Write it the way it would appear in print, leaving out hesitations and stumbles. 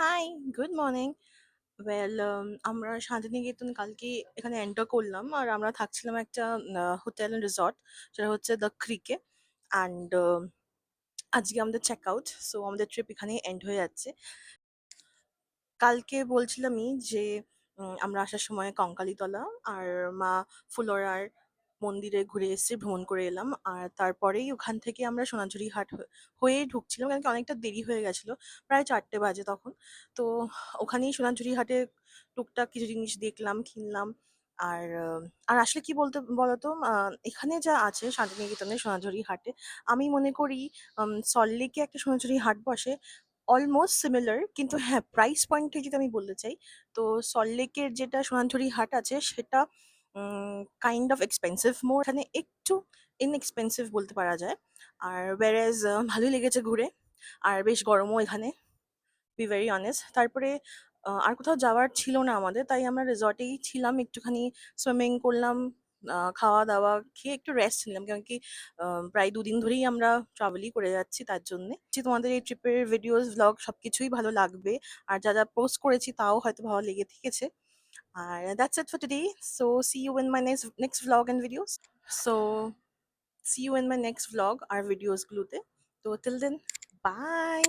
High, good morning. আমরা শান্তিনিকেতন কালকে এখানে এন্টার করলাম আর আমরা থাকছিলাম একটা হোটেল এন্ড রিসর্ট, সেটা হচ্ছে দ্য ক্রিকে। অ্যান্ড আজকে আমাদের চেক আউট, সো আমাদের ট্রিপ এখানে এন্ড হয়ে যাচ্ছে। কালকে বলছিলামই যে আমরা আসার সময় কঙ্কালীতলা আর মা ফুলোরার মন্দিরে ঘুরে এসেছি, ভ্রমণ করে এলাম। আর তারপরেই ওখান থেকে আমরা সোনাঝুরি হাট হয়ে ঢুকছিলাম, কারণ কি অনেকটা দেরি হয়ে গেছিলো, প্রায় 4টে বাজে তখন। তো ওখানেই সোনাঝুরি হাটে টুকটাক কিছু জিনিস দেখলাম, কিনলাম। আর আর আসলে কি বলতে বলতো, এখানে যা আছে শান্তিনিকেতনে সোনাঝুরি হাটে, আমি মনে করি সল্টলেকে একটা সোনাঝুরি হাট বসে, অলমোস্ট সিমিলার। কিন্তু হ্যাঁ, প্রাইস পয়েন্টে যদি আমি বলতে চাই, তো সল্টলেকের যেটা সোনাঝুরি হাট আছে সেটা কাইন্ড অফ এক্সপেন্সিভ মোর, এখানে একটু ইনএক্সপেন্সিভ বলতে পারা যায়। আর ওয়ারেজ ভালোই লেগেছে ঘুরে, আর বেশ গরমও এখানে, বি ভেরি অনেস্ট। তারপরে আর কোথাও যাওয়ার ছিল না আমাদের, তাই আমরা রিসর্টেই ছিলাম, একটুখানি সুইমিং করলাম, খাওয়া দাওয়া খেয়ে একটু রেস্ট নিলাম, কারণ কি প্রায় 2 দিন ধরেই আমরা ট্রাভেলই করে যাচ্ছি, তার জন্যে তোমাদের এই ট্রিপের ভিডিওস ভ্লগ সবকিছুই ভালো লাগবে। আর যা যা পোস্ট করেছি তাও হয়তো ভালো লেগে থেকেছে। আর that's it for today. So see you in my next vlog and videos. So see you in my next vlog আর ভিডিওস গুলোতে। তো টিল দেন, বাই।